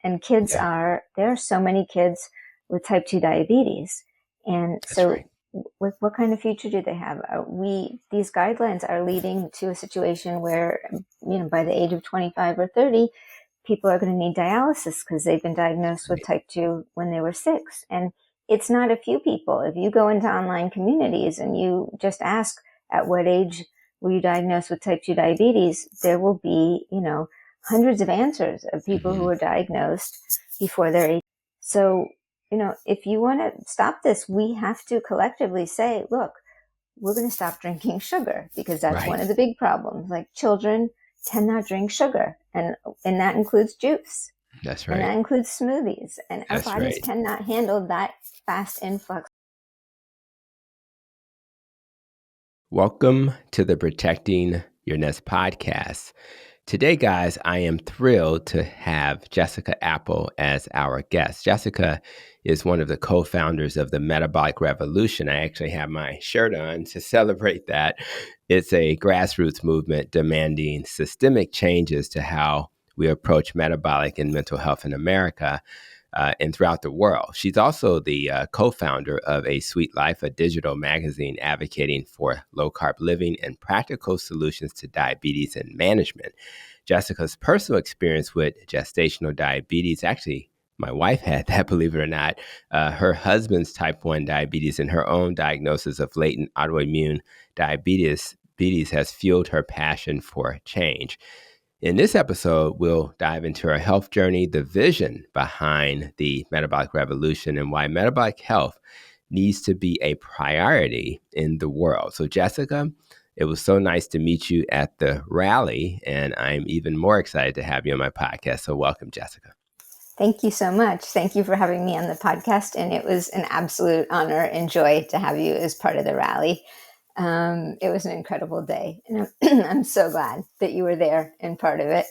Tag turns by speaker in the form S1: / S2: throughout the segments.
S1: And there are so many kids with type 2 diabetes. And
S2: That's
S1: so
S2: right.
S1: what kind of future do they have? These guidelines are leading to a situation where, by the age of 25 or 30, people are going to need dialysis because they've been diagnosed with type 2 when they were 6. And it's not a few people. If you go into online communities and you just ask, at what age were you diagnosed with type 2 diabetes, there will be, hundreds of answers of people who were diagnosed before their age. So, if you want to stop this, we have to collectively say, look, we're going to stop drinking sugar because that's one of the big problems. Like, children tend not drink sugar, and that includes juice.
S2: That's right.
S1: And that includes smoothies. And our
S2: That's
S1: bodies
S2: right.
S1: cannot handle that fast influx.
S2: Welcome to the Protecting Your Nest podcast. Today, guys, I am thrilled to have Jessica Apple as our guest. Jessica is one of the co-founders of the Metabolic Revolution. I actually have my shirt on to celebrate that. It's a grassroots movement demanding systemic changes to how we approach metabolic and mental health in America and throughout the world. She's also the co-founder of A Sweet Life, a digital magazine advocating for low-carb living and practical solutions to diabetes and management. Jessica's personal experience with gestational diabetes, actually, my wife had that, believe it or not, her husband's type 1 diabetes and her own diagnosis of latent autoimmune diabetes has fueled her passion for change. In this episode, we'll dive into her health journey, the vision behind the metabolic revolution, and why metabolic health needs to be a priority in the world. So, Jessica, it was so nice to meet you at the rally, and I'm even more excited to have you on my podcast. So welcome, Jessica.
S1: Thank you so much. Thank you for having me on the podcast. And it was an absolute honor and joy to have you as part of the rally. It was an incredible day, and I'm so glad that you were there and part of it.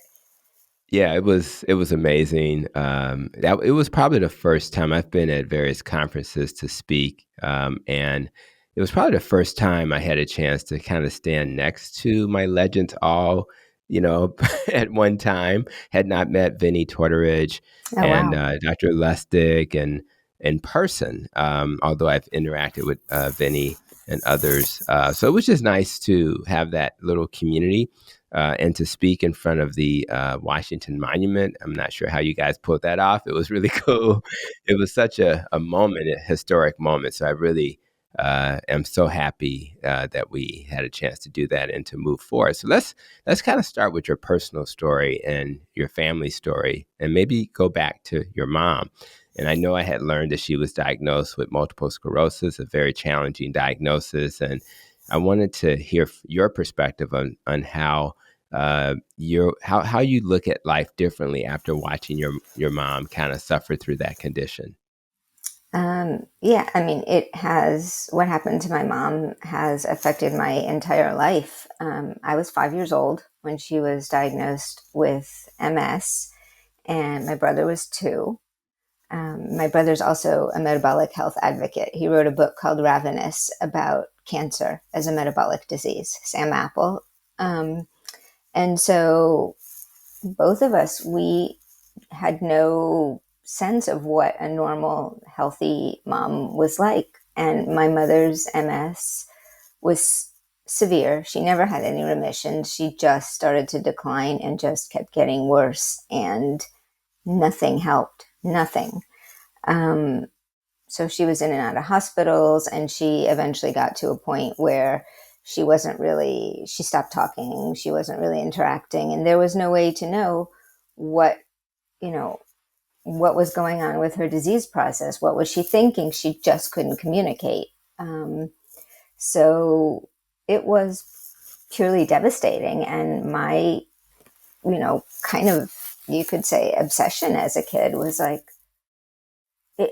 S2: Yeah, it was amazing. It was probably the first time I've been at various conferences to speak, and it was probably the first time I had a chance to kind of stand next to my legends all, at one time. Had not met Vinnie Tortorich and Dr. Lustig and in person, although I've interacted with Vinnie and others. So it was just nice to have that little community. And to speak in front of the Washington Monument. I'm not sure how you guys pulled that off. It was really cool. It was such a moment, a historic moment. So I really am so happy that we had a chance to do that and to move forward. So let's kind of start with your personal story and your family story, and maybe go back to your mom. And I know I had learned that she was diagnosed with multiple sclerosis, a very challenging diagnosis. And I wanted to hear your perspective on how how you look at life differently after watching your mom kind of suffer through that condition.
S1: Yeah, I mean, what happened to my mom has affected my entire life. I was 5 years old when she was diagnosed with MS, and my brother was 2. My brother's also a metabolic health advocate. He wrote a book called Ravenous about cancer as a metabolic disease, Sam Apple. And so both of us, we had no sense of what a normal, healthy mom was like. And my mother's MS was severe. She never had any remission. She just started to decline and just kept getting worse. And nothing helped. Nothing. So she was in and out of hospitals, and she eventually got to a point where she stopped talking. She wasn't really interacting, and there was no way to know what was going on with her disease process. What was she thinking? She just couldn't communicate. So it was purely devastating. And my, kind of, you could say, obsession as a kid was like,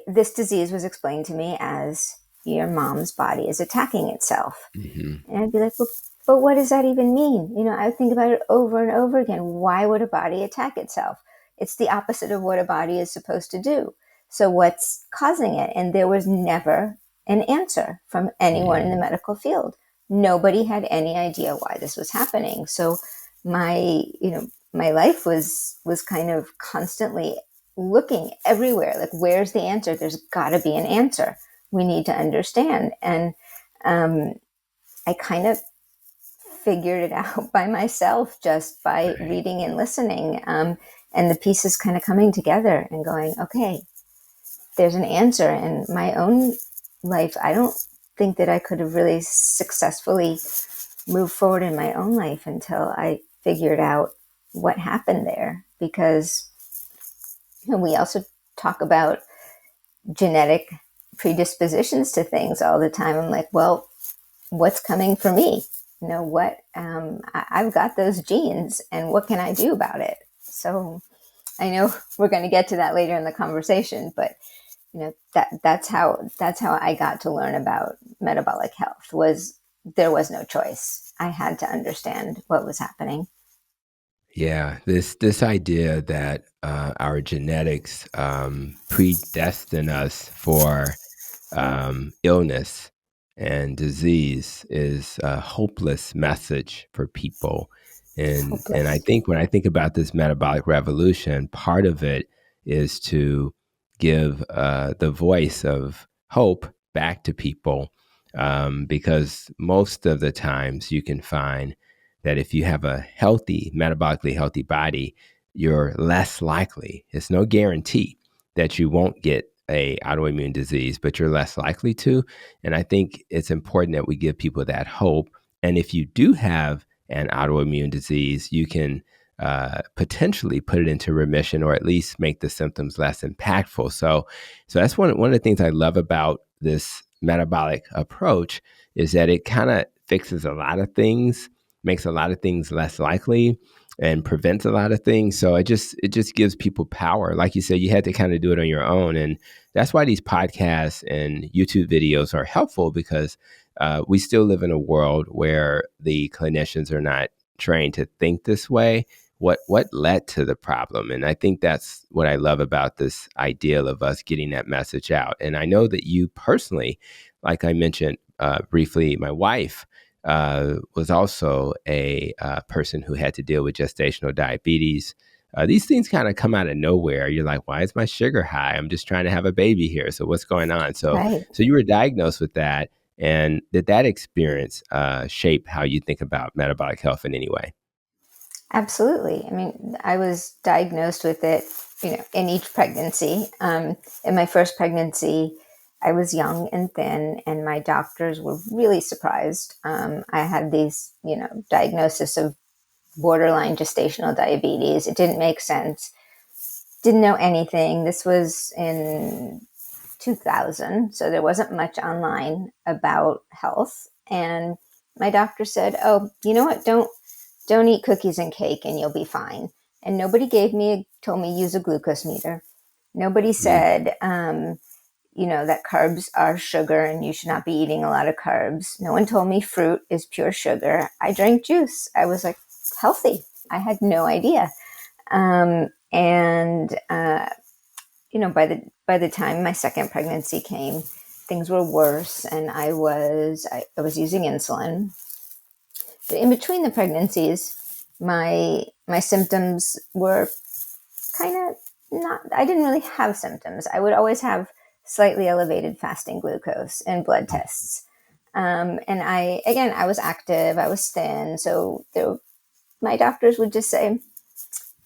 S1: this disease was explained to me as your mom's body is attacking itself. Mm-hmm. And I'd be like, well, but what does that even mean? I would think about it over and over again. Why would a body attack itself? It's the opposite of what a body is supposed to do. So what's causing it? And there was never an answer from anyone in the medical field. Nobody had any idea why this was happening. So my life was kind of constantly looking everywhere, like, where's the answer? There's got to be an answer. We need to understand. And I kind of figured it out by myself, just by
S2: Right.
S1: reading and listening, and the pieces kind of coming together and going, okay, there's an answer. In my own life, I don't think that I could have really successfully moved forward in my own life until I figured out what happened there. Because we also talk about genetic predispositions to things all the time. I'm like, well, what's coming for me? What? I've got those genes, and what can I do about it? So I know we're going to get to that later in the conversation, but that's how I got to learn about metabolic health. There was no choice. I had to understand what was happening.
S2: Yeah, this idea that our genetics predestine us for illness and disease is a hopeless message for people.
S1: It's
S2: And I
S1: hopeless.
S2: think when I think about this metabolic revolution, part of it is to give the voice of hope back to people, because most of the times you can find that if you have a healthy, metabolically healthy body, you're less likely. It's no guarantee that you won't get a autoimmune disease, but you're less likely to. And I think it's important that we give people that hope. And if you do have an autoimmune disease, you can potentially put it into remission, or at least make the symptoms less impactful. So that's one of the things I love about this metabolic approach, is that it kind of fixes a lot of things, makes a lot of things less likely, and prevents a lot of things. So it just gives people power. Like you said, you had to kind of do it on your own, and that's why these podcasts and YouTube videos are helpful, because we still live in a world where the clinicians are not trained to think this way. What led to the problem? And I think that's what I love about this ideal of us getting that message out. And I know that you personally, like I mentioned briefly, my wife was also a person who had to deal with gestational diabetes. These things kind of come out of nowhere. You're like, why is my sugar high? I'm just trying to have a baby here. So what's going on? So,
S1: Right.
S2: so you were diagnosed with that, and did that experience shape how you think about metabolic health in any way?
S1: Absolutely. I mean, I was diagnosed with it, in each pregnancy. In my first pregnancy, I was young and thin, and my doctors were really surprised. I had these, diagnosis of borderline gestational diabetes. It didn't make sense. Didn't know anything. This was in 2000, so there wasn't much online about health. And my doctor said, "Oh, you know what? Don't eat cookies and cake, and you'll be fine." And nobody told me use a glucose meter. Nobody
S2: Mm,
S1: said, that carbs are sugar and you should not be eating a lot of carbs. No one told me fruit is pure sugar. I drank juice. I was like healthy. I had no idea. And by the time my second pregnancy came, things were worse, and I was using insulin. But in between the pregnancies, my symptoms were kind of not. I didn't really have symptoms. I would always have slightly elevated fasting glucose and blood tests. And I was active. I was thin, so my doctors would just say,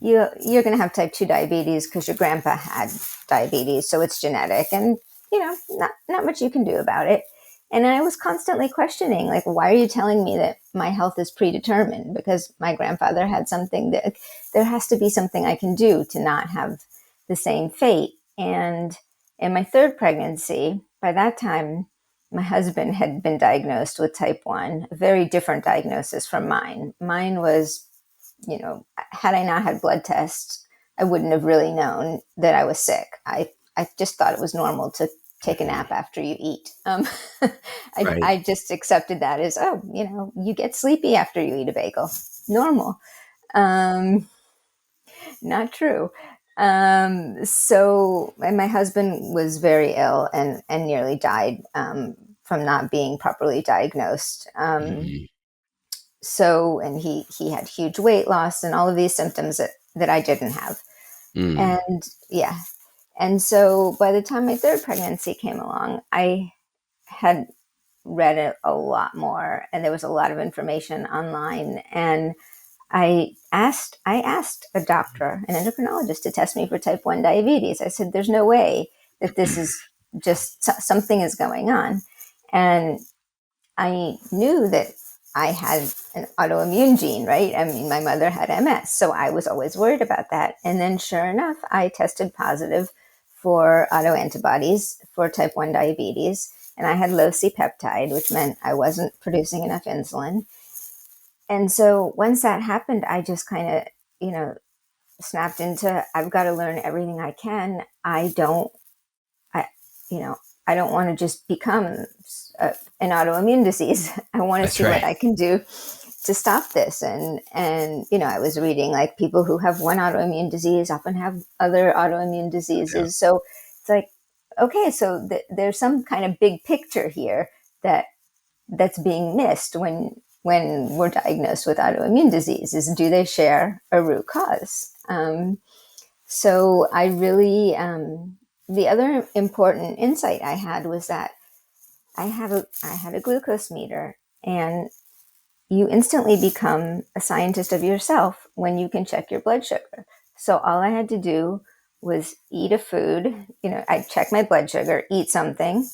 S1: you're going to have type 2 diabetes because your grandpa had diabetes, so it's genetic, and not much you can do about it. And I was constantly questioning, like, why are you telling me that my health is predetermined? Because my grandfather had something. That there has to be something I can do to not have the same fate. And in my third pregnancy, by that time, my husband had been diagnosed with type 1, a very different diagnosis from mine. Mine was, had I not had blood tests, I wouldn't have really known that I was sick. I just thought it was normal to take a nap after you eat.
S2: right.
S1: I just accepted that as, oh, you get sleepy after you eat a bagel. Normal. Um, Not true. And my husband was very ill and nearly died, from not being properly diagnosed.
S2: Mhm.
S1: And he had huge weight loss and all of these symptoms that I didn't have.
S2: Mm.
S1: And yeah. And so by the time my third pregnancy came along, I had read it a lot more, and there was a lot of information online. And I asked a doctor, an endocrinologist, to test me for type 1 diabetes. I said, there's no way that this is just something is going on. And I knew that I had an autoimmune gene, right? I mean, my mother had MS, so I was always worried about that. And then, sure enough, I tested positive for autoantibodies for type 1 diabetes, and I had low C peptide, which meant I wasn't producing enough insulin. And so, once that happened, I just kind of, you know, snapped into I've got to learn everything I can. I, you know, I don't want to just become an autoimmune disease. I want to
S2: That's
S1: see what
S2: right.
S1: I can do to stop this. And I was reading like people who have one autoimmune disease often have other autoimmune
S2: Yeah.
S1: diseases. So it's like, okay, so there's some kind of big picture here that's being missed when we're diagnosed with autoimmune disease. Is do they share a root cause? So I really, the other important insight I had was that I had a glucose meter, and you instantly become a scientist of yourself when you can check your blood sugar. So all I had to do was eat a food. I'd check my blood sugar, eat something,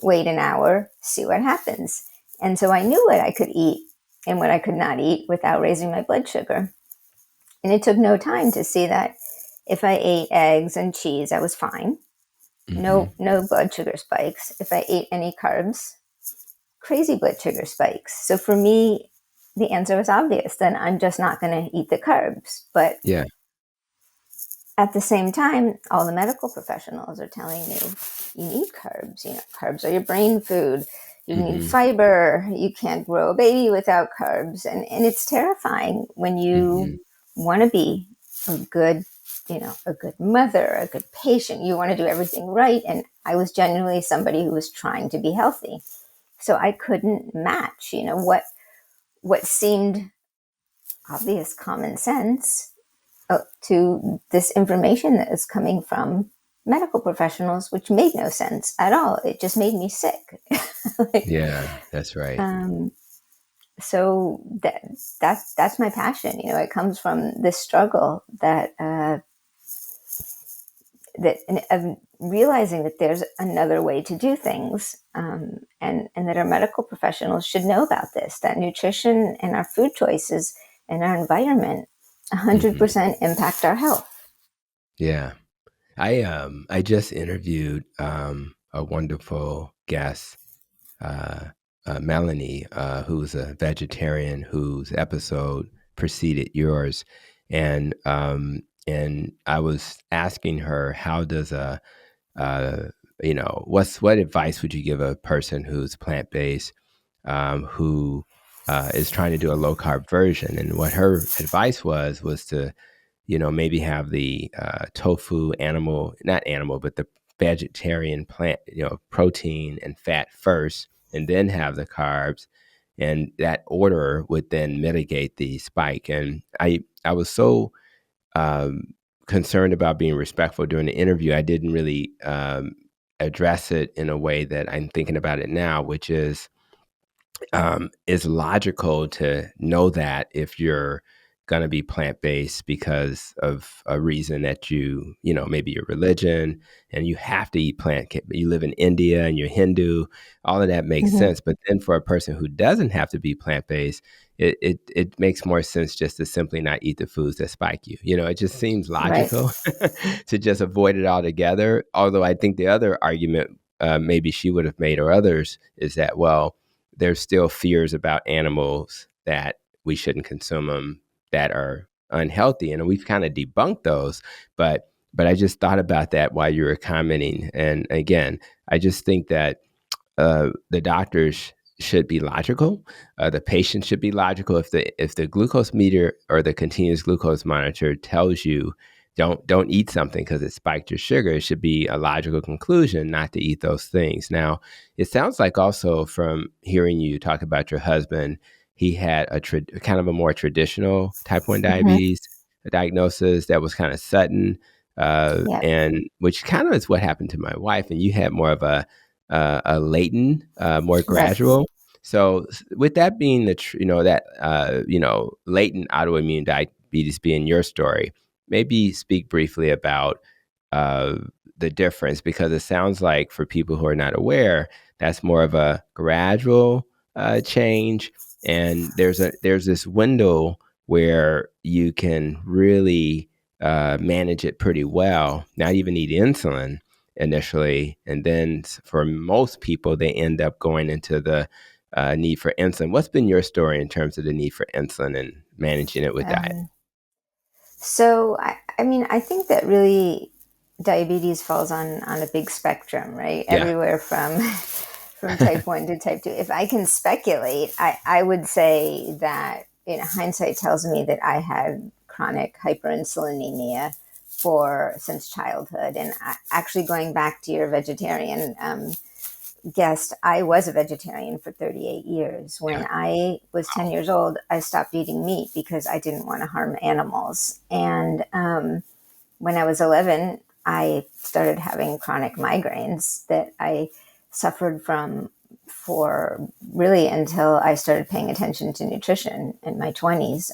S1: wait an hour, see what happens. And so I knew what I could eat and what I could not eat without raising my blood sugar. And it took no time to see that if I ate eggs and cheese, I was fine.
S2: Mm-hmm.
S1: No blood sugar spikes. If I ate any carbs, crazy blood sugar spikes. So for me, the answer was obvious. Then I'm just not going to eat the carbs. But
S2: Yeah.
S1: at the same time, all the medical professionals are telling me you need carbs. Carbs are your brain food. You need
S2: Mm-hmm.
S1: fiber. You can't grow a baby without carbs. And it's terrifying when
S2: Mm-hmm.
S1: you want to be a good, a good mother, a good patient. You want to do everything right. And I was genuinely somebody who was trying to be healthy. So I couldn't match, what seemed obvious common sense to this information that is coming from medical professionals, which made no sense at all. It just made me sick. like,
S2: Yeah, that's right.
S1: um, so that's my passion. It comes from this struggle that of realizing that there's another way to do things, and that our medical professionals should know about this. That nutrition and our food choices and our environment
S2: Mm-hmm.
S1: 100% impact our health.
S2: Yeah. I just interviewed a wonderful guest, uh, Melanie, who's a vegetarian whose episode preceded yours, and I was asking her how does uh, what advice would you give a person who's plant based, who is trying to do a low carb version, and what her advice was to maybe have the tofu animal, not animal, but the vegetarian plant, protein and fat first, and then have the carbs. And that order would then mitigate the spike. And I was so um, concerned about being respectful during the interview. I didn't really address it in a way that I'm thinking about it now, which is it's logical to know that if you're going to be plant-based because of a reason that maybe your religion and you have to eat you live in India and you're Hindu, all of that makes
S1: Mm-hmm.
S2: sense. But then for a person who doesn't have to be plant-based, it makes more sense just to simply not eat the foods that spike you. It just seems
S1: Right.
S2: logical to just avoid it altogether. Although I think the other argument maybe she would have made or others is that, well, there's still fears about animals that we shouldn't consume them, that are unhealthy, and we've kind of debunked those. But I just thought about that while you were commenting, and again, I just think that the doctors should be logical. The patient should be logical. If the glucose meter or the continuous glucose monitor tells you don't eat something because it spiked your sugar, it should be a logical conclusion not to eat those things. Now, it sounds like also from hearing you talk about your husband, he had kind of a more traditional type 1
S1: Mm-hmm.
S2: diabetes. diagnosis that was kind of sudden,
S1: Yeah.
S2: and which kind of is what happened to my wife. And you had more of a latent, more
S1: Right.
S2: gradual. So with that being that latent autoimmune diabetes being your story, maybe speak briefly about uh, the difference, because it sounds like for people who are not aware, that's more of a gradual change, and there's this window where you can really manage it pretty well, not even need insulin initially, and then for most people they end up going into the need for insulin. What's been your story in terms of the need for insulin and managing it with diet?
S1: Um, so I mean, I think that really diabetes falls on a big spectrum, right?
S2: Yeah.
S1: Everywhere from from type 1 to type 2. If I can speculate, I would say that, hindsight tells me that I had chronic hyperinsulinemia for since childhood. And actually, going back to your vegetarian guest, I was a vegetarian for 38 years. When
S2: Yeah.
S1: I was 10 years old, I stopped eating meat because I didn't want to harm animals. And when I was 11, I started having chronic migraines that I suffered from for really until I started paying attention to nutrition in my 20s.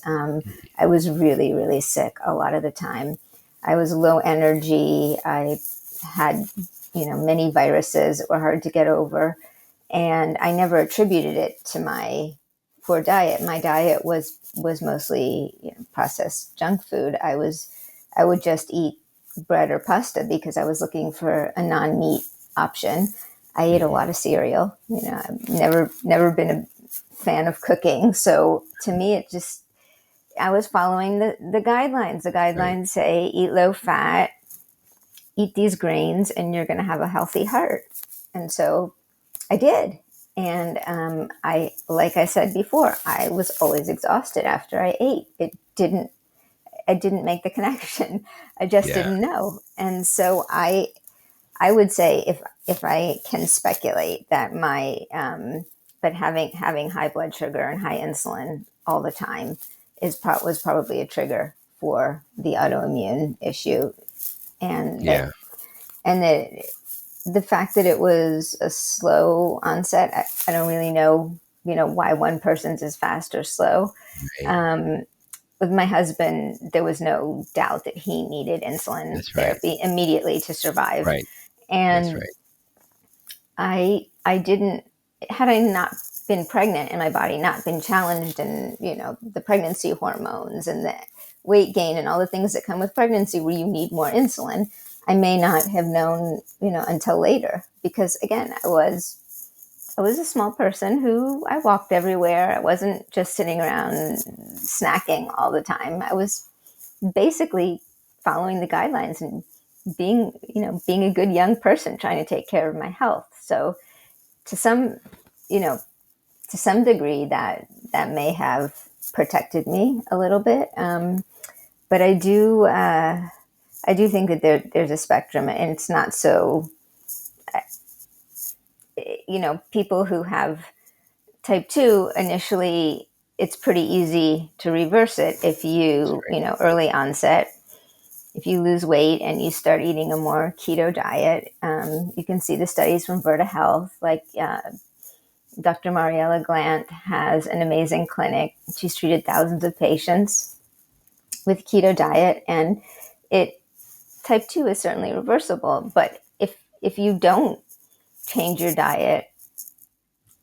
S1: I was really, really sick a lot of the time. I was low energy. I had, many viruses that were hard to get over. And I never attributed it to my poor diet. My diet was mostly, processed junk food. I would just eat bread or pasta because I was looking for a non-meat option. I ate a
S2: Hmm.
S1: lot of cereal. I've never been a fan of cooking. So to me, I was following the guidelines. The
S2: Right.
S1: guidelines say eat low fat, eat these grains, and you're going to have a healthy heart. And so I did. And like I said before, I was always exhausted after I ate. I didn't make the connection. I just
S2: Yeah.
S1: didn't know. And so I would say if I can speculate that but having high blood sugar and high insulin all the time was probably a trigger for the autoimmune issue, and that
S2: Yeah.
S1: and that the fact that it was a slow onset, I don't really know, why one person's is fast or slow.
S2: Right.
S1: Um, with my husband, there was no doubt that he needed insulin
S2: That's right.
S1: therapy immediately to survive.
S2: Right. That's
S1: And
S2: right.
S1: I didn't, had I not been pregnant and my body not been challenged, and, the pregnancy hormones and the weight gain and all the things that come with pregnancy where you need more insulin, I may not have known, until later. Because again, I was a small person who I walked everywhere. I wasn't just sitting around snacking all the time. I was basically following the guidelines and being a good young person trying to take care of my health. So to some, you know, to some degree that may have protected me a little bit. But I do think that there's a spectrum, and it's not so, people who have type 2 initially, it's pretty easy to reverse it if
S2: That's
S1: early onset, if you lose weight and you start eating a more keto diet. You can see the studies from Verta Health, like Dr. Mariella Glant has an amazing clinic. She's treated thousands of patients with keto diet, and it type 2 is certainly reversible. But if you don't change your diet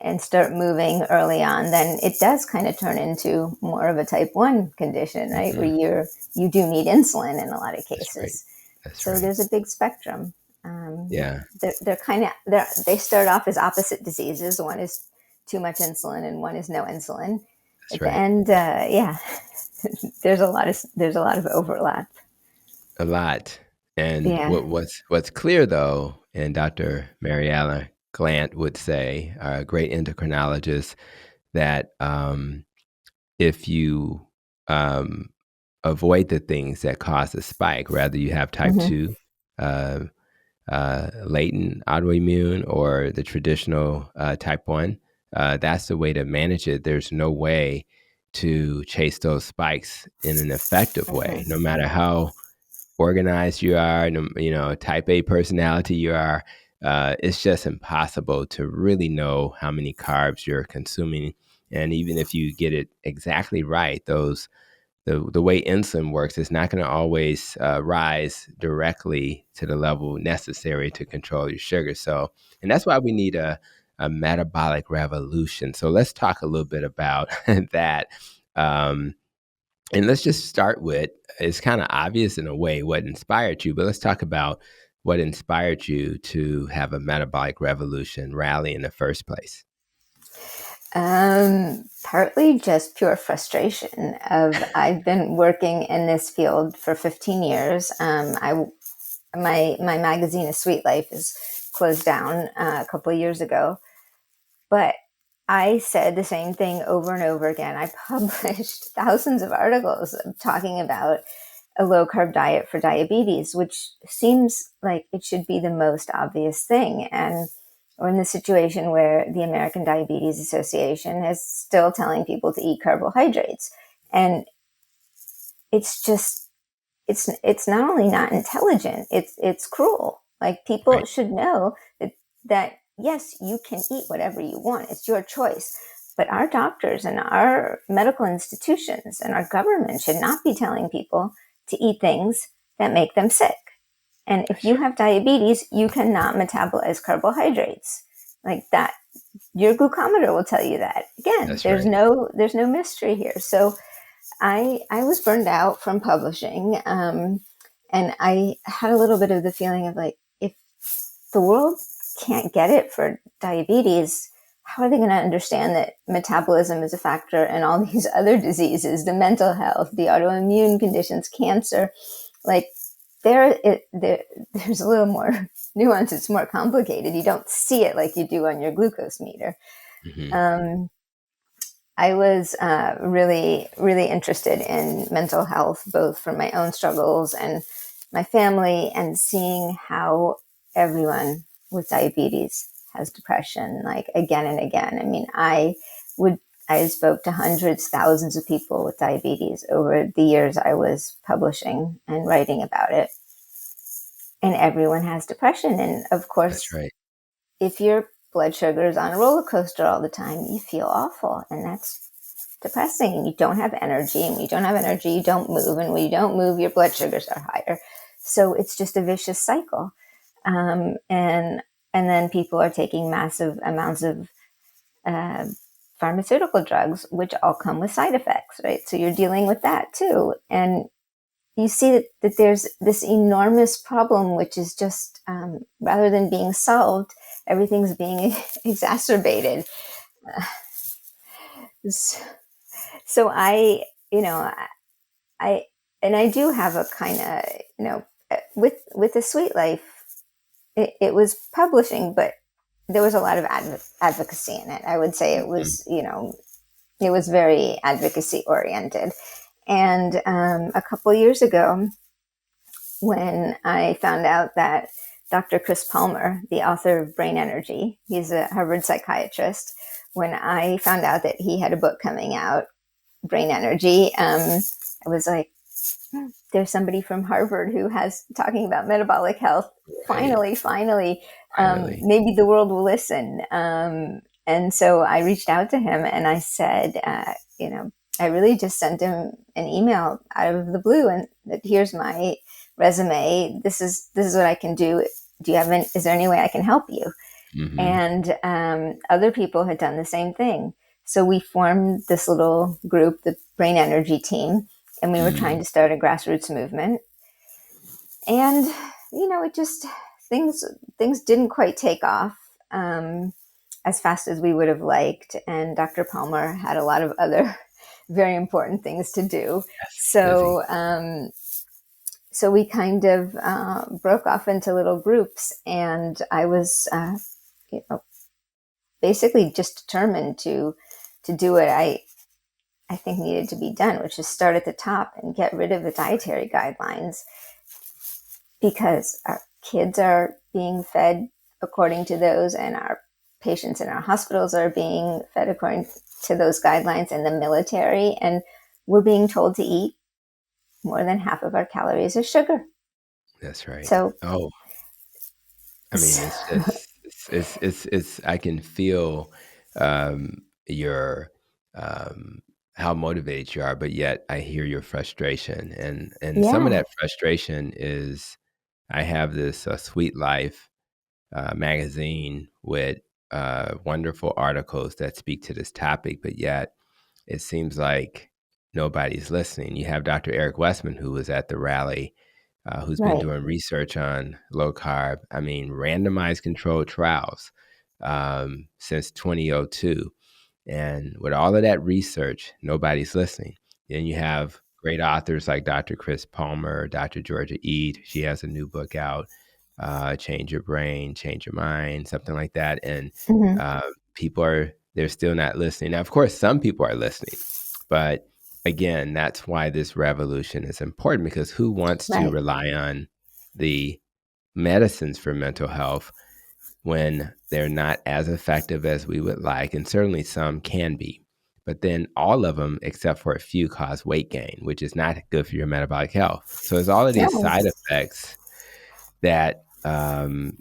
S1: and start moving early on, then it does kind of turn into more of a type 1 condition,
S2: right.
S1: right?
S2: Hmm.
S1: Where you do need insulin in a lot of
S2: That's right.
S1: cases.
S2: That's
S1: So
S2: right.
S1: there's a big spectrum. Um,
S2: Yeah.
S1: they start off as opposite diseases. One is too much insulin, and one is no insulin.
S2: That's
S1: At the
S2: right.
S1: end, yeah, there's a lot of overlap.
S2: A lot. And
S1: Yeah.
S2: what's clear though, and Dr. Mariella Glant would say, a great endocrinologist, that if you um, avoid the things that cause a spike, whether you have type
S1: Hmm.
S2: 2, uh, latent autoimmune, or the traditional type 1, that's the way to manage it. There's no way to chase those spikes in an effective way, no matter how organized you are, type A personality you are. It's just impossible to really know how many carbs you're consuming. And even if you get it exactly right, the way insulin works is not going to always rise directly to the level necessary to control your sugar. So, and that's why we need a metabolic revolution. So let's talk a little bit about that. And let's just start with, it's kind of obvious in a way what inspired you, but let's talk about what inspired you to have a metabolic revolution rally in the first place.
S1: Partly just pure frustration of I've been working in this field for 15 years. My magazine, A Sweet Life, is closed down a couple of years ago, but I said the same thing over and over again. I published thousands of articles talking about a low carb diet for diabetes, which seems like it should be the most obvious thing. And we're in the situation where the American Diabetes Association is still telling people to eat carbohydrates. And it's just, it's not only not intelligent, it's cruel. Like, people
S2: Right.
S1: should know that yes, you can eat whatever you want. It's your choice. But our doctors and our medical institutions and our government should not be telling people to eat things that make them sick. And if you have diabetes, you cannot metabolize carbohydrates like that. Your glucometer will tell you that. Again,
S2: That's
S1: there's
S2: right.
S1: no mystery here. So I was burned out from publishing, and I had a little bit of the feeling of like, if the world can't get it for diabetes, how are they going to understand that metabolism is a factor in all these other diseases, the mental health, the autoimmune conditions, cancer? Like, there's a little more nuance. It's more complicated. You don't see it like you do on your glucose meter.
S2: Mm-hmm.
S1: I was really, really interested in mental health, both from my own struggles and my family, and seeing how everyone with diabetes has depression, like, again and again. I mean, I spoke to hundreds, thousands of people with diabetes over the years I was publishing and writing about it. And everyone has depression. And of
S2: That's
S1: course,
S2: right.
S1: if your blood sugar is on a roller coaster all the time, you feel awful. And that's depressing. And you don't have energy. And when you don't have energy, you don't move. And when you don't move, your blood sugars are higher. So it's just a vicious cycle. And then people are taking massive amounts of uh, pharmaceutical drugs, which all come with side effects, right? So you're dealing with that too. And you see that there's this enormous problem, which is just, rather than being solved, everything's being exacerbated. So you know, I, and I do have a kind of, with the Sweet Life, it was publishing, but there was a lot of advocacy in it. I would say it
S2: Mm-hmm.
S1: was, it was very advocacy oriented. And a couple years ago, when I found out that Dr. Chris Palmer, the author of Brain Energy, he's a Harvard psychiatrist, when I found out that he had a book coming out, Brain Energy, I was like, there's somebody from Harvard who has talking about metabolic health.
S2: Right.
S1: Finally,
S2: Finally.
S1: maybe the world will listen. And so I reached out to him and I said, I really just sent him an email out of the blue, and that here's my resume. This is what I can do. Is there any way I can help you?
S2: Mm-hmm.
S1: And other people had done the same thing. So we formed this little group, the Brain Energy team, and we were
S2: Mm-hmm.
S1: trying to start a grassroots movement. And it just, things didn't quite take off as fast as we would have liked. And Dr. Palmer had a lot of other very important things to do.
S2: Yes. Busy.
S1: So we kind of broke off into little groups, and I was, basically just determined to do what I think needed to be done, which is start at the top and get rid of the dietary guidelines, because our kids are being fed according to those, and our patients in our hospitals are being fed according to those guidelines, and the military, and we're being told to eat more than half of our calories as sugar.
S2: That's right.
S1: So,
S2: Oh, I mean, it's just it's I can feel your how motivated you are, but yet I hear your frustration, and some of
S1: yeah,
S2: that frustration is I have this Sweet Life magazine with wonderful articles that speak to this topic, but yet it seems like nobody's listening. You have Dr. Eric Westman, who was at the rally, who's been
S1: right.
S2: doing research on low carb. I mean, randomized controlled trials since 2002. And with all of that research, nobody's listening. Then you have great authors like Dr. Chris Palmer, Dr. Georgia Ede. She has a new book out, Change Your Brain, Change Your Mind, something like that. And
S1: Hmm.
S2: uh, they're still not listening. Now, of course, some people are listening, but again, that's why this revolution is important, because who wants to
S1: Right.
S2: rely on the medicines for mental health when they're not as effective as we would like? And certainly some can be. But then all of them, except for a few, cause weight gain, which is not good for your metabolic health. So it's all of these
S1: No.
S2: side effects that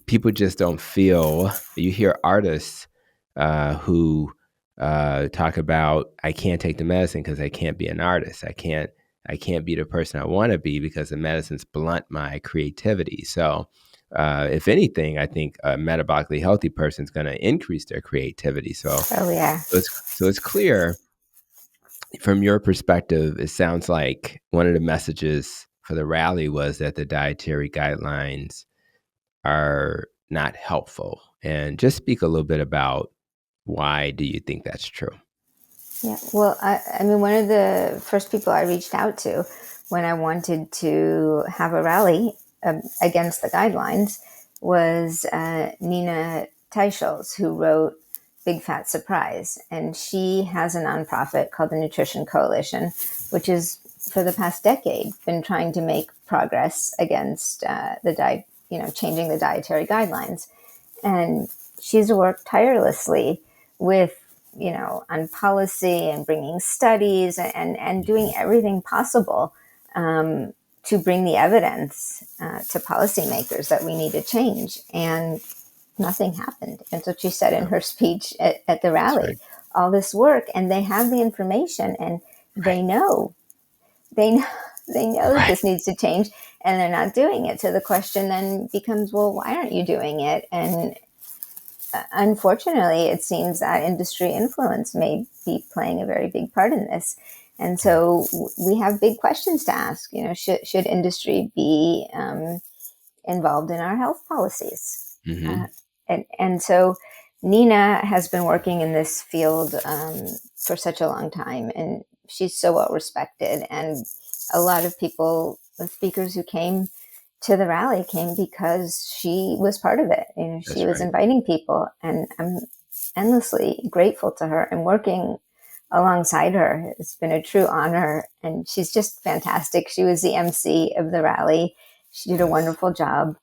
S2: people just don't feel. You hear artists who talk about, I can't take the medicine because I can't be an artist. I can't be the person I want to be because the medicines blunt my creativity. So if anything, I think a metabolically healthy person is going to increase their creativity.
S1: Oh, yeah.
S2: So it's clear from your perspective. It sounds like one of the messages for the rally was that the dietary guidelines are not helpful. And just speak a little bit about why do you think that's true?
S1: Yeah. Well, I mean, one of the first people I reached out to when I wanted to have a rally against the guidelines was Nina Teicholz, who wrote Big Fat Surprise. And she has a nonprofit called the Nutrition Coalition, which is for the past decade been trying to make progress against the diet, changing the dietary guidelines. And she's worked tirelessly with, on policy and bringing studies and doing everything possible to bring the evidence to policymakers that we need to change. And nothing happened. And so she said in
S2: No,
S1: her speech at the
S2: that's
S1: rally,
S2: right.
S1: all this work, and they have the information, and they
S2: Right.
S1: know, they know, they know that
S2: Right.
S1: this needs to change, and they're not doing it. So the question then becomes, well, why aren't you doing it? And unfortunately, it seems that industry influence may be playing a very big part in this. And
S2: Yeah.
S1: so we have big questions to ask. Should industry be involved in our health policies?
S2: Mm-hmm.
S1: Uh, and so Nina has been working in this field for such a long time, and she's so well respected. And a lot of people, speakers who came to the rally, came because she was part of it. She
S2: That's
S1: was
S2: right.
S1: inviting people, and I'm endlessly grateful to her. And working alongside her, it's been a true honor. And she's just fantastic. She was the MC of the rally. She did a
S2: Yes.
S1: wonderful job,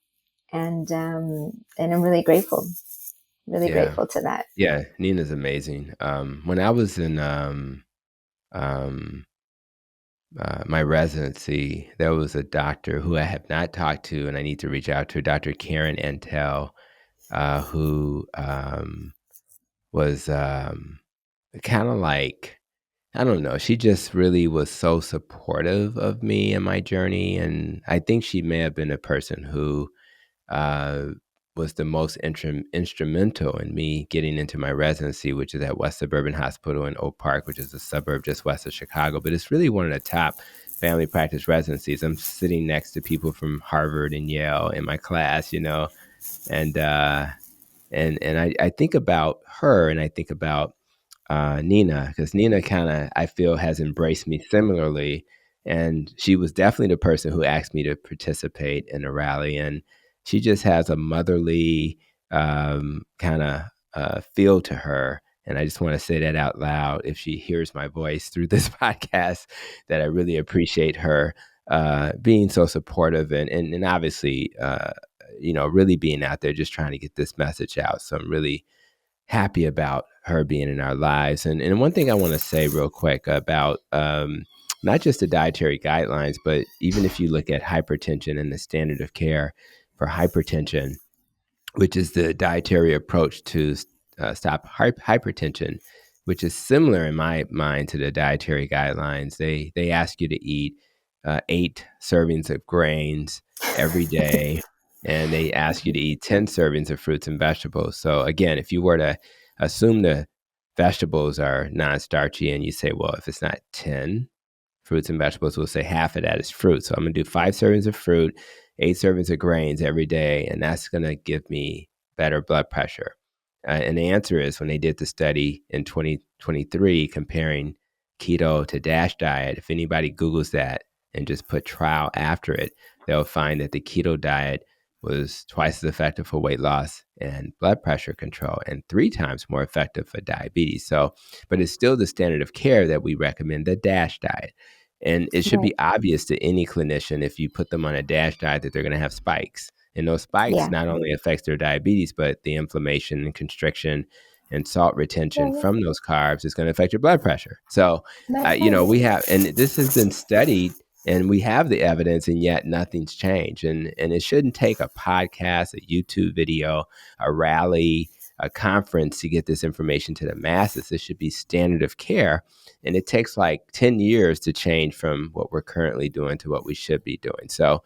S1: and I'm really
S2: Yeah.
S1: grateful to that.
S2: Yeah. Nina's amazing. When I was in um, my residency, there was a doctor who I have not talked to, and I need to reach out to, Dr. Karen Antel, who was kind of like, I don't know, she just really was so supportive of me and my journey. And I think she may have been a person who uh, was the most instrumental in me getting into my residency, which is at West Suburban Hospital in Oak Park, which is a suburb just west of Chicago. But it's really one of the top family practice residencies. I'm sitting next to people from Harvard and Yale in my class, and I think about her, and I think about Nina, because Nina kind of, I feel, has embraced me similarly. And she was definitely the person who asked me to participate in the rally. And she just has a motherly kind of feel to her. And I just want to say that out loud if she hears my voice through this podcast, that I really appreciate her being so supportive and obviously, really being out there just trying to get this message out. So I'm really happy about her being in our lives. And one thing I want to say real quick about not just the dietary guidelines, but even if you look at hypertension and the standard of care for hypertension, which is the dietary approach to stop hypertension, which is similar in my mind to the dietary guidelines. They ask you to eat 8 servings of grains every day, and they ask you to eat 10 servings of fruits and vegetables. So again, if you were to assume the vegetables are non-starchy, and you say, well, if it's not 10 fruits and vegetables, we'll say half of that is fruit. So I'm going to do 5 servings of fruit, 8 servings of grains every day, and that's going to give me better blood pressure. And the answer is, when they did the study in 2023 comparing keto to DASH diet, if anybody Googles that and just put trial after it, they'll find that the keto diet was twice as effective for weight loss and blood pressure control, and 3 times more effective for diabetes. So, but it's still the standard of care that we recommend, the DASH diet. And it should
S1: Right.
S2: be obvious to any clinician, if you put them on a DASH diet, that they're going to have spikes. And those spikes
S1: Yeah.
S2: not only affects their diabetes, but the inflammation and constriction and salt retention
S1: Right.
S2: from those carbs is going to affect your blood pressure. So,
S1: That's
S2: we
S1: right.
S2: have, and this has been studied, and we have the evidence, and yet nothing's changed. And it shouldn't take a podcast, a YouTube video, a rally, a conference to get this information to the masses. This should be standard of care. And it takes like 10 years to change from what we're currently doing to what we should be doing. So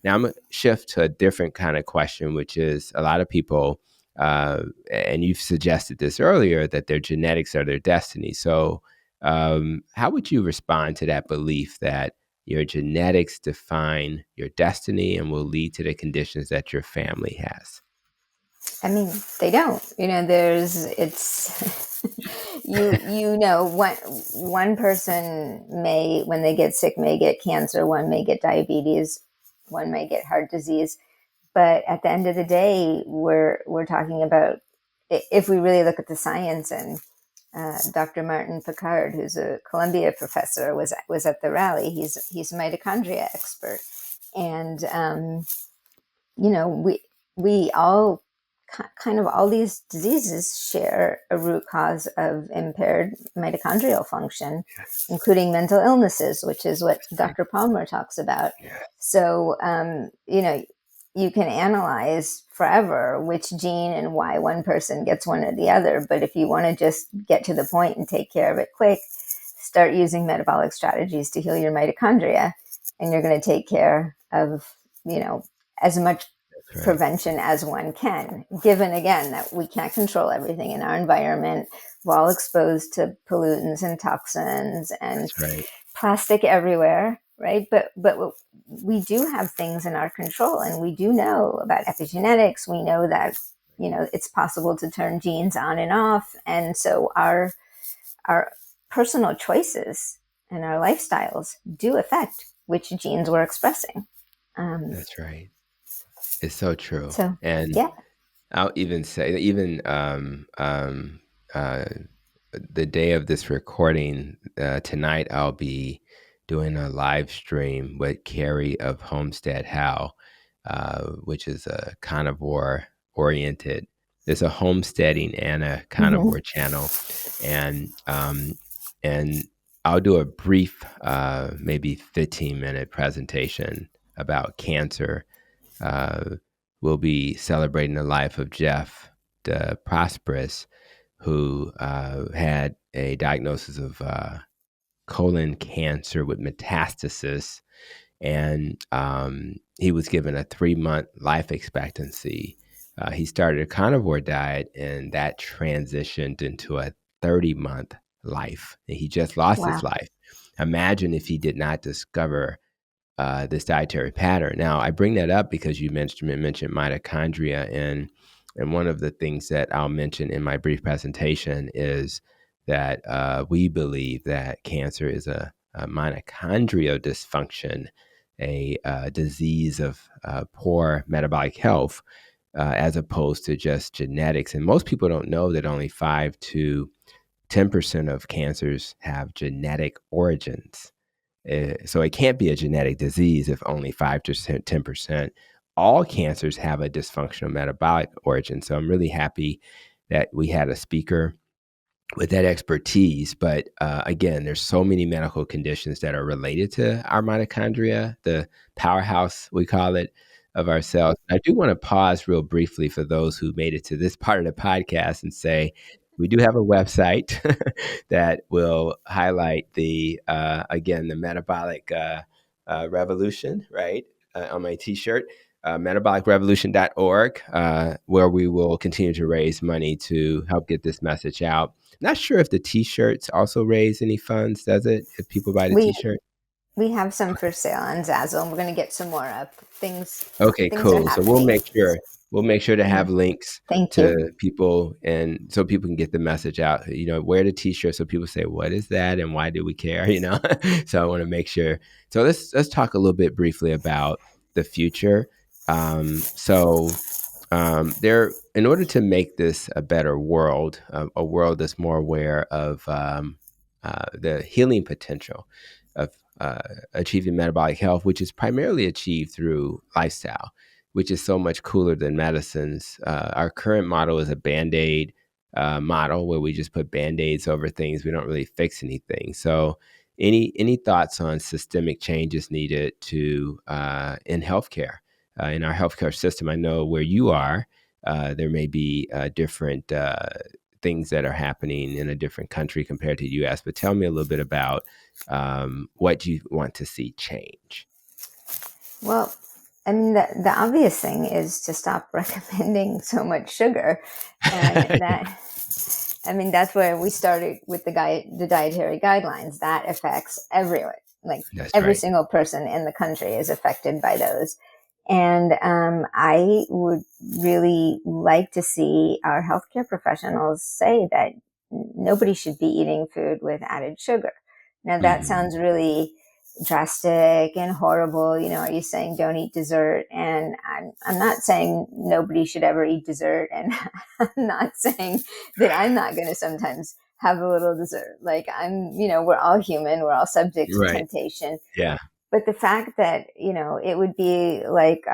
S2: now I'm going to shift to a different kind of question, which is, a lot of people, and you've suggested this earlier, that their genetics are their destiny. So how would you respond to that belief that your genetics define your destiny and will lead to the conditions that your family has?
S1: I mean, they don't. It's one person may, when they get sick, may get cancer, one may get diabetes, one may get heart disease. But at the end of the day, we're talking about, if we really look at the science, and Dr. Martin Picard, who's a Columbia professor, was at the rally. He's a mitochondria expert, and we all kind of, all these diseases share a root cause of impaired mitochondrial function, including mental illnesses, which is what Dr. Palmer talks about.
S2: Yeah.
S1: So, you can analyze forever which gene and why one person gets one or the other. But if you want to just get to the point and take care of it quick, start using metabolic strategies to heal your mitochondria, and you're going to take care of, as much prevention as one can, given again that we can't control everything in our environment. We're all exposed to pollutants and toxins and plastic everywhere, right? But we do have things in our control, and we do know about epigenetics. We know that it's possible to turn genes on and off, and so our personal choices and our lifestyles do affect which genes we're expressing.
S2: That's right. It's so true.
S1: So,
S2: and
S1: yeah.
S2: I'll even say, even the day of this recording, tonight, I'll be doing a live stream with Carrie of Homestead How, which is a carnivore oriented. There's a homesteading and a carnivore channel, and I'll do a brief, maybe 15-minute presentation about cancer. We'll be celebrating the life of Jeff the Prosperous, who had a diagnosis of colon cancer with metastasis, and he was given a 3-month life expectancy. He started a carnivore diet, and that transitioned into a 30-month life, and he just lost his life. Imagine if he did not discover this dietary pattern. Now, I bring that up because you mentioned mitochondria, and one of the things that I'll mention in my brief presentation is that we believe that cancer is a mitochondrial dysfunction, a disease of poor metabolic health, as opposed to just genetics. And most people don't know that only 5 to 10% of cancers have genetic origins. So it can't be a genetic disease if only 5 to 10%. All cancers have a dysfunctional metabolic origin. So I'm really happy that we had a speaker with that expertise. But again, there's so many medical conditions that are related to our mitochondria, the powerhouse, we call it, of our cells. I do want to pause real briefly for those who made it to this part of the podcast and say, we do have a website that will highlight again, the metabolic revolution, right? On my t-shirt, metabolicrevolution.org, where we will continue to raise money to help get this message out. Not sure if the t-shirts also raise any funds, does it? If people buy the
S1: We
S2: t-shirt?
S1: we have some for sale on Zazzle, and we're going to get some more up.
S2: Okay,
S1: Things are
S2: cool. So we'll
S1: happening.
S2: make sure to have links
S1: Thank you.
S2: to people, and so people can get the message out. Wear the t-shirt so people say, "What is that?" and "Why do we care?" So I want to make sure. So let's talk a little bit briefly about the future. There, in order to make this a better world, a world that's more aware of the healing potential of achieving metabolic health, which is primarily achieved through lifestyle, which is so much cooler than medicines. Our current model is a Band-Aid model where we just put Band-Aids over things. We don't really fix anything. So any thoughts on systemic changes needed to in healthcare? In our healthcare system, I know where you are, there may be different things that are happening in a different country compared to the U.S. But tell me a little bit about what you want to see change.
S1: Well, I mean, the obvious thing is to stop recommending so much sugar, and that's where we started with the dietary guidelines. That affects everyone. Like
S2: That's
S1: every
S2: right.
S1: single person in the country is affected by those. And I would really like to see our healthcare professionals say that nobody should be eating food with added sugar. Now, that sounds really drastic and horrible. Are you saying don't eat dessert? And I'm not saying nobody should ever eat dessert. And I'm not saying that I'm not going to sometimes have a little dessert. Like we're all human. We're all subject to
S2: Right.
S1: temptation.
S2: Yeah.
S1: But the fact that, it would be like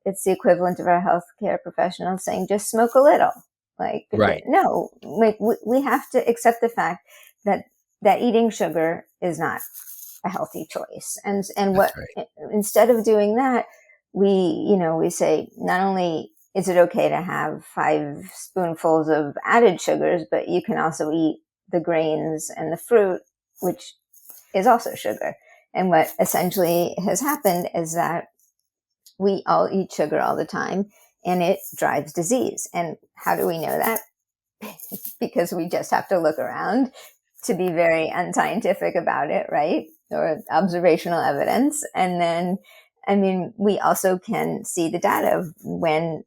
S1: it's the equivalent of our healthcare professionals saying, just smoke a little. Like,
S2: Right.
S1: no, like we have to accept the fact that eating sugar is not a healthy choice. And
S2: That's right.
S1: instead of doing that, we say, not only is it okay to have 5 spoonfuls of added sugars, but you can also eat the grains and the fruit, which is also sugar. And what essentially has happened is that we all eat sugar all the time, and it drives disease. And how do we know that? Because we just have to look around to be very unscientific about it, right? Or observational evidence. And then, we also can see the data of when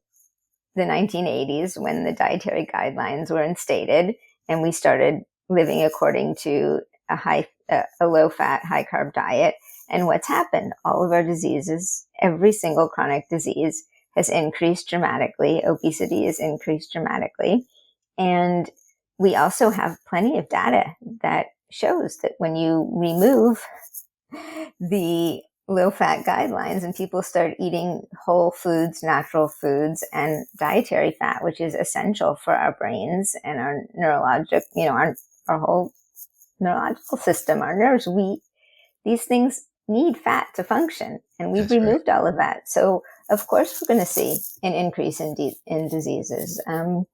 S1: the 1980s, when the dietary guidelines were instated and we started living according to a low-fat, high-carb diet. And what's happened? All of our diseases, every single chronic disease has increased dramatically. Obesity has increased dramatically. And we also have plenty of data that shows that when you remove the low-fat guidelines and people start eating whole foods, natural foods, and dietary fat, which is essential for our brains and our neurologic, our whole neurological system, our nerves, these things need fat to function, and we've
S2: That's right.
S1: removed all of that. So of course we're going to see an increase in diseases. Again,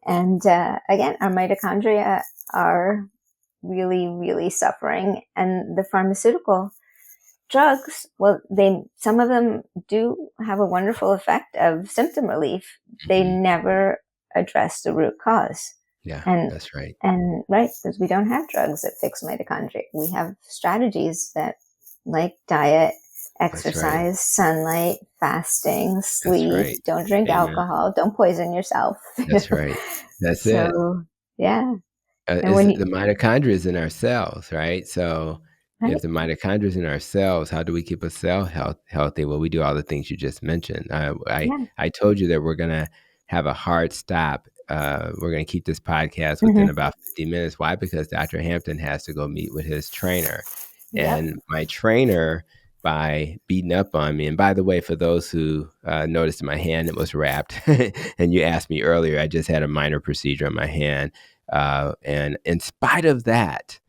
S1: our mitochondria are really, really suffering, and the pharmaceutical drugs, well, some of them do have a wonderful effect of symptom relief. They never address the root cause.
S2: Yeah,
S1: And
S2: that's right.
S1: and right, because we don't have drugs that fix mitochondria. We have strategies that, like diet,
S2: That's right.
S1: exercise, sunlight, fasting,
S2: That's
S1: sleep,
S2: right.
S1: don't drink
S2: Amen.
S1: alcohol, don't poison yourself.
S2: That's right. That's it.
S1: So, yeah. And
S2: Is
S1: when
S2: the mitochondria is in our cells, right? So if
S1: right?
S2: the mitochondria is in our cells, how do we keep a cell healthy? Well, we do all the things you just mentioned.
S1: Yeah.
S2: I told you that we're gonna have a hard stop. We're gonna keep this podcast within
S1: Mm-hmm.
S2: about 50 minutes. Why? Because Dr. Hampton has to go meet with his trainer,
S1: Yep.
S2: and my trainer by beating up on me. And by the way, for those who noticed my hand, it was wrapped. And you asked me earlier, I just had a minor procedure on my hand. And in spite of that,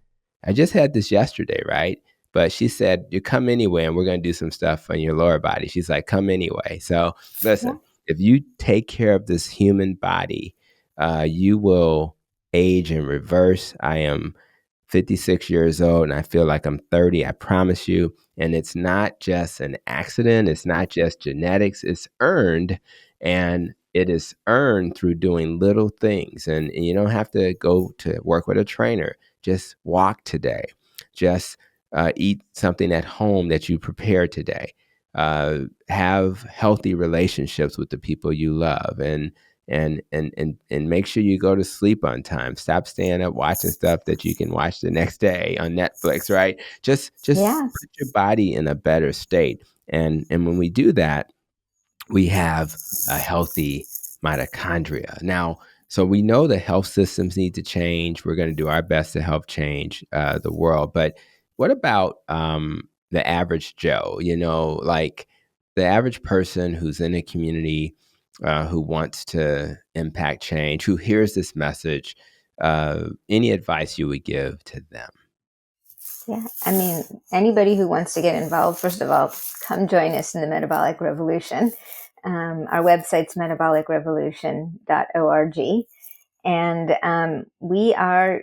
S2: I just had this yesterday, right? But she said, you come anyway, and we're going to do some stuff on your lower body. She's like, come anyway. So
S1: Yeah.
S2: listen, if you take care of this human body, you will age in reverse. I am 56 years old and I feel like I'm 30. I promise you. And it's not just an accident. It's not just genetics. It's earned. And it is earned through doing little things. And you don't have to go to work with a trainer. Just walk today. Just eat something at home that you prepared today. Have healthy relationships with the people you love, and make sure you go to sleep on time. Stop staying up watching stuff that you can watch the next day on Netflix, right? Just
S1: Yes.
S2: put your body in a better state. And when we do that, we have a healthy mitochondria. Now, so we know the health systems need to change. We're going to do our best to help change the world. But what about the average Joe? You know, like the average person who's in a community who wants to impact change, who hears this message, any advice you would give to them?
S1: Yeah. I mean, anybody who wants to get involved, first of all, come join us in the Metabolic Revolution. Our website's metabolicrevolution.org. And we are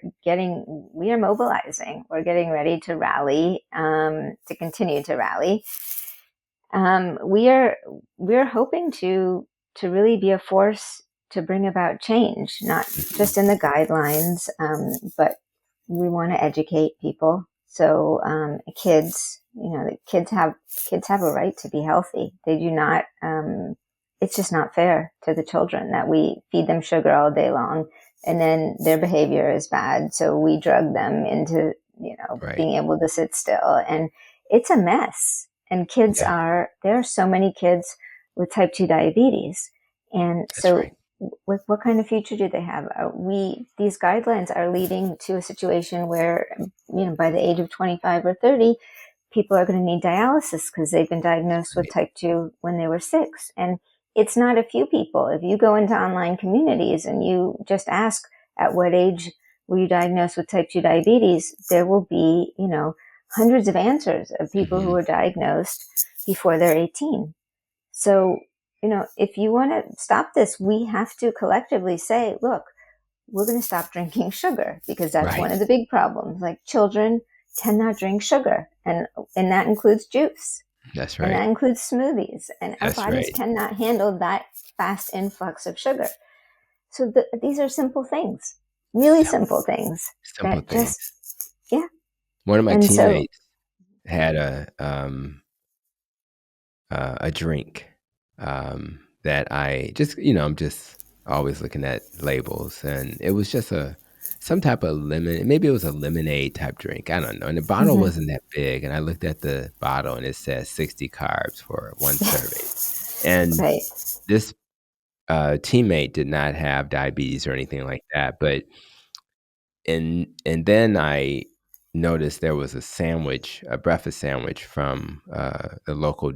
S1: mobilizing. We're getting ready to rally, to continue to rally. We're hoping to really be a force to bring about change, not just in the guidelines, but we want to educate people. So kids, kids have a right to be healthy. They do not. It's just not fair to the children that we feed them sugar all day long, and then their behavior is bad. So we drug them into
S2: Right.
S1: being able to sit still, and it's a mess. And
S2: Yeah,
S1: there are so many kids with type 2 diabetes. And
S2: that's
S1: so
S2: right.
S1: what kind of future do they have? These guidelines are leading to a situation where, by the age of 25 or 30, people are going to need dialysis because they've been diagnosed with
S2: Right.
S1: type 2 when they were 6. And it's not a few people. If you go into online communities and you just ask, at what age were you diagnosed with type 2 diabetes, there will be, hundreds of answers of people who
S2: Hmm.
S1: were diagnosed before they're 18. So, if you want to stop this, we have to collectively say, look, we're going to stop drinking sugar because that's
S2: Right.
S1: one of the big problems. Like, children cannot drink sugar, and that includes juice,
S2: That's
S1: and
S2: right.
S1: that includes smoothies, and our
S2: That's
S1: bodies
S2: right.
S1: cannot handle that fast influx of sugar. So these are simple things, really
S2: Simple,
S1: simple things
S2: simple
S1: that
S2: things.
S1: just, yeah.
S2: One of my
S1: And so,
S2: teammates had a drink that I just, I'm just always looking at labels, and it was just some type of lemon. Maybe it was a lemonade type drink. I don't know. And the bottle
S1: mhm.
S2: wasn't that big, and I looked at the bottle, and it says 60 carbs for one serving. And
S1: Right.
S2: this teammate did not have diabetes or anything like that, but and then I noticed there was a sandwich, a breakfast sandwich from the local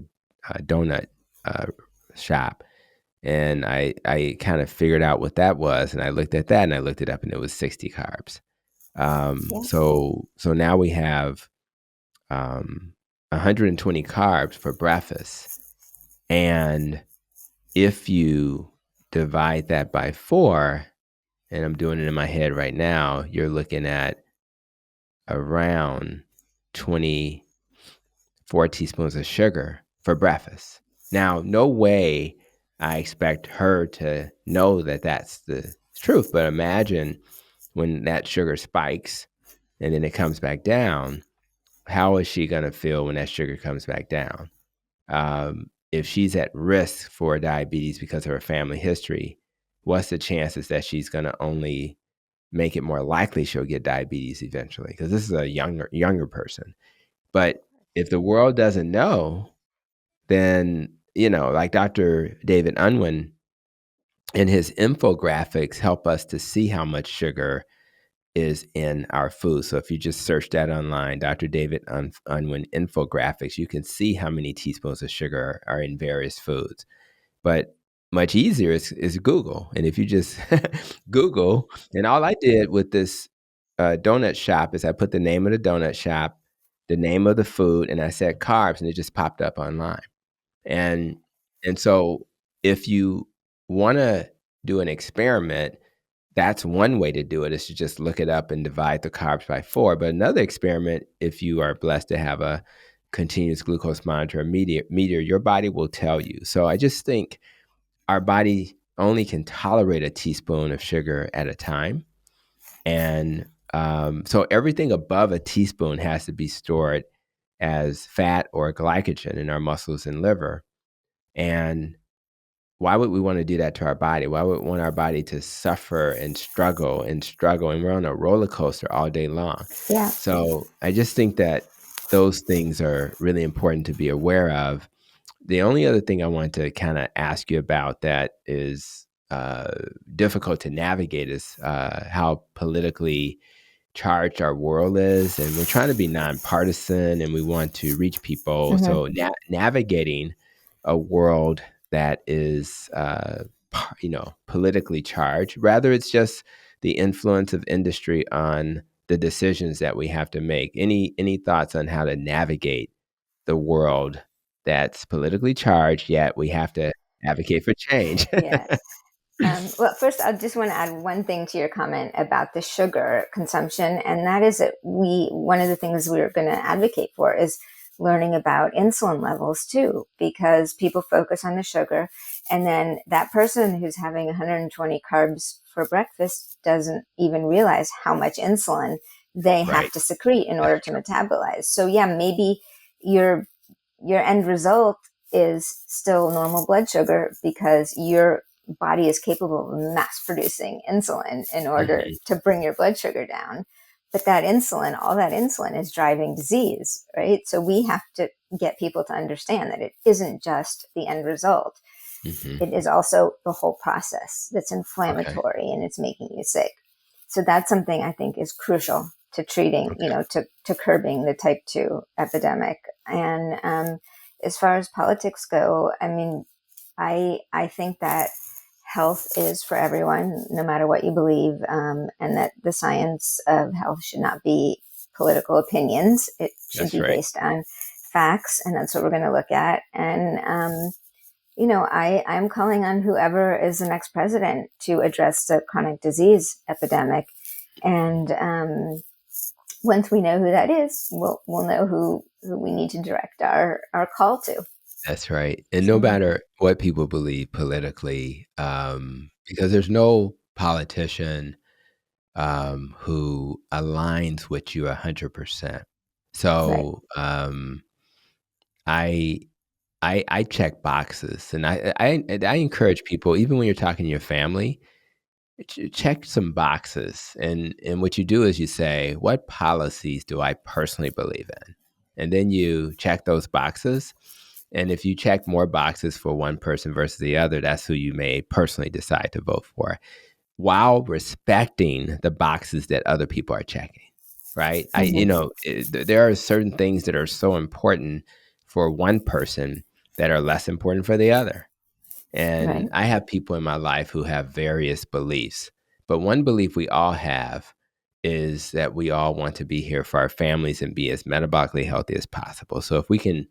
S2: donut uh, shop, and I kind of figured out what that was, and I looked at that, and I looked it up, and it was 60 carbs.
S1: Yeah.
S2: So now we have um, 120 carbs for breakfast, and if you divide that by 4, and I'm doing it in my head right now, you're looking at around 24 teaspoons of sugar for breakfast. Now, no way I expect her to know that that's the truth, but imagine when that sugar spikes and then it comes back down, how is she going to feel when that sugar comes back down? If she's at risk for diabetes because of her family history, what's the chances that she's going to only make it more likely she'll get diabetes eventually? Because this is a younger person. But if the world doesn't know, then, like Dr. David Unwin and his infographics help us to see how much sugar is in our food. So if you just search that online, Dr. David Unwin infographics, you can see how many teaspoons of sugar are in various foods. But much easier is Google. And if you just Google, and all I did with this donut shop is I put the name of the donut shop, the name of the food, and I said carbs, and it just popped up online. And so if you want to do an experiment, that's one way to do it, is to just look it up and divide the carbs by 4. But another experiment, if you are blessed to have a continuous glucose monitor, meter, your body will tell you. So I just think our body only can tolerate a teaspoon of sugar at a time. And so everything above a teaspoon has to be stored as fat or glycogen in our muscles and liver. And why would we want to do that to our body? Why would we want our body to suffer and struggle and struggle? And we're on a roller coaster all day long.
S1: Yeah.
S2: So I just think that those things are really important to be aware of. The only other thing I want to kind of ask you about that is difficult to navigate is how politically charged our world is. And we're trying to be nonpartisan and we want to reach people.
S1: Mm-hmm.
S2: So navigating a world that is, politically charged, rather it's just the influence of industry on the decisions that we have to make. Any thoughts on how to navigate the world that's politically charged, yet we have to advocate for change?
S1: Yes. Well, first, I just want to add one thing to your comment about the sugar consumption, and that is that one of the things we're going to advocate for is learning about insulin levels too, because people focus on the sugar, and then that person who's having 120 carbs for breakfast doesn't even realize how much insulin they have to secrete in order to metabolize. So yeah, maybe your end result is still normal blood sugar because your body is capable of mass producing insulin in order to bring your blood sugar down. But that insulin, all that insulin is driving disease, right? So we have to get people to understand that it isn't just the end result. It is also the whole process that's inflammatory and it's making you sick. So that's something I think is crucial to treating, to curbing the type 2 epidemic. And as far as politics go, I mean, I think that health is for everyone, no matter what you believe, and that the science of health should not be political opinions. It should be based on facts, and that's what we're going to look at. And, I'm calling on whoever is the next president to address the chronic disease epidemic. And once we know who that is, we'll know who we need to direct our call to.
S2: That's right. And no matter what people believe politically, because there's no politician who aligns with you 100%. So I check boxes, and I encourage people, even when you're talking to your family, check some boxes. And what you do is you say, what policies do I personally believe in? And then you check those boxes. And if you check more boxes for one person versus the other, that's who you may personally decide to vote for, while respecting the boxes that other people are checking, right? There are certain things that are so important for one person that are less important for the other. And I have people in my life who have various beliefs, but one belief we all have is that we all want to be here for our families and be as metabolically healthy as possible. So if we can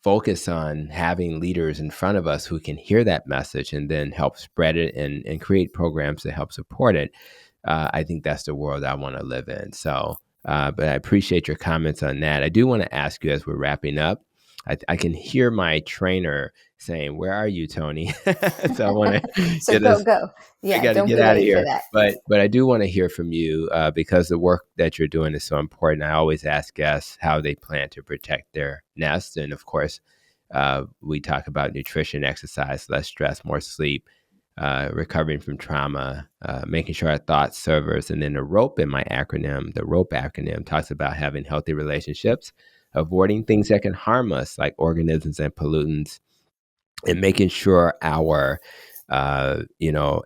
S2: focus on having leaders in front of us who can hear that message and then help spread it and create programs that help support it, I think that's the world I want to live in. So, but I appreciate your comments on that. I do want to ask you, as we're wrapping up, I can hear my trainer saying, "Where are you, Tony?" So I want to
S1: go. Yeah,
S2: I got to
S1: don't
S2: get
S1: be
S2: out of
S1: late
S2: here.
S1: for that.
S2: But I do want to hear from you because the work that you're doing is so important. I always ask guests how they plan to protect their nest, and of course, we talk about nutrition, exercise, less stress, more sleep, recovering from trauma, making sure our thoughts serve us. And then the ROPE in my acronym, the ROPE acronym, talks about having healthy relationships, avoiding things that can harm us, like organisms and pollutants, and making sure our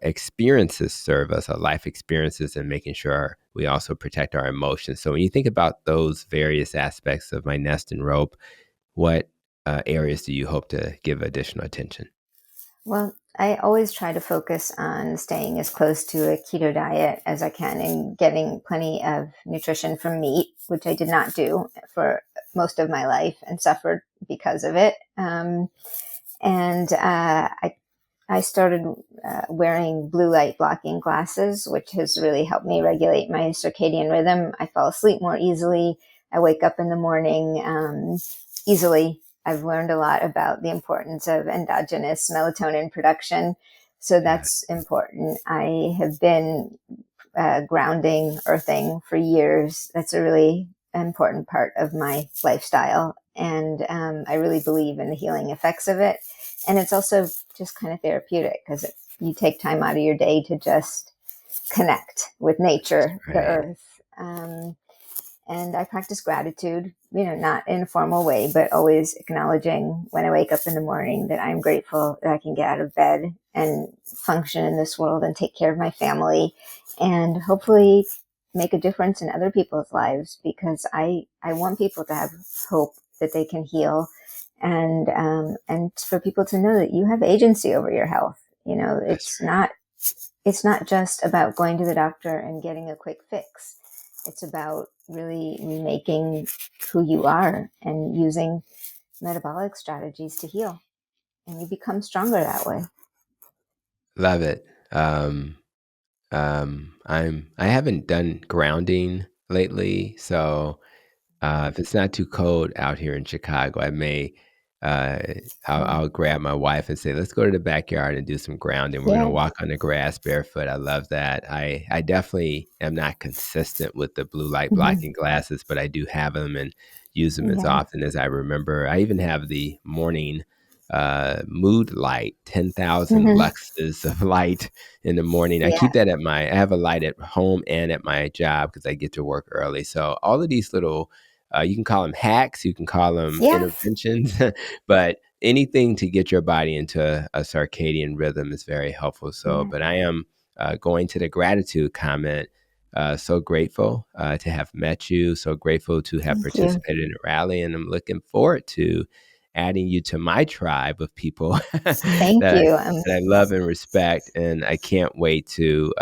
S2: experiences serve us, our life experiences, and making sure we also protect our emotions. So when you think about those various aspects of my nest and rope, what areas do you hope to give additional attention?
S1: Well, I always try to focus on staying as close to a keto diet as I can and getting plenty of nutrition from meat, which I did not do for most of my life and suffered because of it. And I started wearing blue light blocking glasses, which has really helped me regulate my circadian rhythm. I fall asleep more easily. I wake up in the morning easily. I've learned a lot about the importance of endogenous melatonin production. So
S2: Yeah,
S1: that's important. I have been grounding, earthing for years. That's a really important part of my lifestyle. And I really believe in the healing effects of it. And it's also just kind of therapeutic because you take time out of your day to just connect with nature, the
S2: right.
S1: earth. And I practice gratitude, not in a formal way, but always acknowledging when I wake up in the morning that I'm grateful that I can get out of bed and function in this world and take care of my family and hopefully make a difference in other people's lives, because I want people to have hope that they can heal, and for people to know that you have agency over your health.
S2: That's
S1: It's not just about going to the doctor and getting a quick fix. It's about really remaking who you are and using metabolic strategies to heal. And you become stronger that way.
S2: love it. I haven't done grounding lately, so if it's not too cold out here in Chicago, I may uh,
S1: Yeah.
S2: I'll grab my wife and say, "Let's go to the backyard and do some grounding. We're gonna
S1: Yeah.
S2: walk on the grass barefoot." I love that. I definitely am not consistent with the blue light
S1: Mhm.
S2: blocking glasses, but I do have them and use them as
S1: Yeah.
S2: often as I remember. I even have the morning mood light, 10,000
S1: Hmm.
S2: luxes of light in the morning. I
S1: Yeah.
S2: keep that I have a light at home and at my job because I get to work early. So all of these little, you can call them hacks, you can call them
S1: Yeah.
S2: interventions, but anything to get your body into a circadian rhythm is very helpful. So,
S1: Yeah.
S2: but I am going to the gratitude comment. So grateful to have met you. So grateful to have
S1: Thank you.
S2: participated in the rally, and I'm looking forward to adding you to my tribe of people that
S1: Thank
S2: I
S1: you.
S2: that I love and respect, and I can't wait to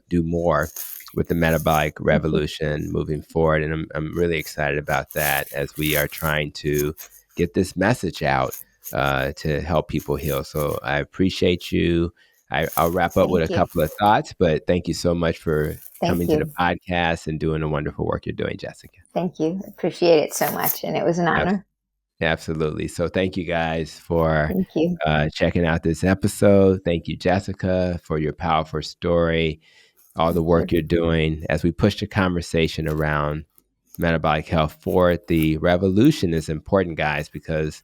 S2: do more with the metabolic
S1: Thank you.
S2: revolution moving forward. And I'm really excited about that as we are trying to get this message out to help people heal. So I appreciate you. I'll wrap up with a
S1: Thank you.
S2: couple of thoughts, but thank you so much for
S1: Thank
S2: coming to the
S1: you.
S2: podcast and doing the wonderful work you're doing, Jessica.
S1: Thank you. Appreciate it so much. And it was an honor.
S2: Absolutely. So thank you guys for
S1: Thank you.
S2: checking out this episode. Thank you, Jessica, for your powerful story, all the
S1: Thank
S2: work
S1: you.
S2: you're doing as we push the conversation around metabolic health forward. The revolution is important, guys, because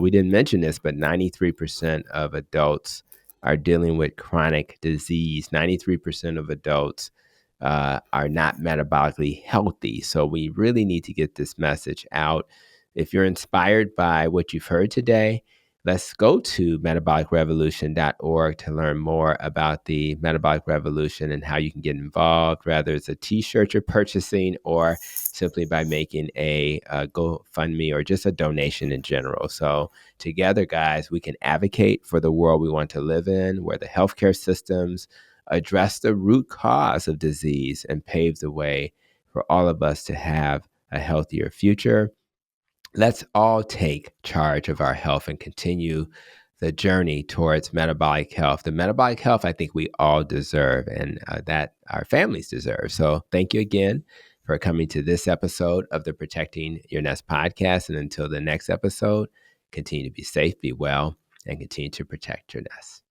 S2: we didn't mention this, but 93% of adults are dealing with chronic disease. 93% of adults are not metabolically healthy. So we really need to get this message out. If you're inspired by what you've heard today, let's go to metabolicrevolution.org to learn more about the metabolic revolution and how you can get involved, whether it's a t-shirt you're purchasing or simply by making a GoFundMe or just a donation in general. So together, guys, we can advocate for the world we want to live in, where the healthcare systems address the root cause of disease and pave the way for all of us to have a healthier future. Let's all take charge of our health and continue the journey towards metabolic health. The metabolic health I think we all deserve, and that our families deserve. So thank you again for coming to this episode of the Protecting Your Nest podcast. And until the next episode, continue to be safe, be well, and continue to protect your nest.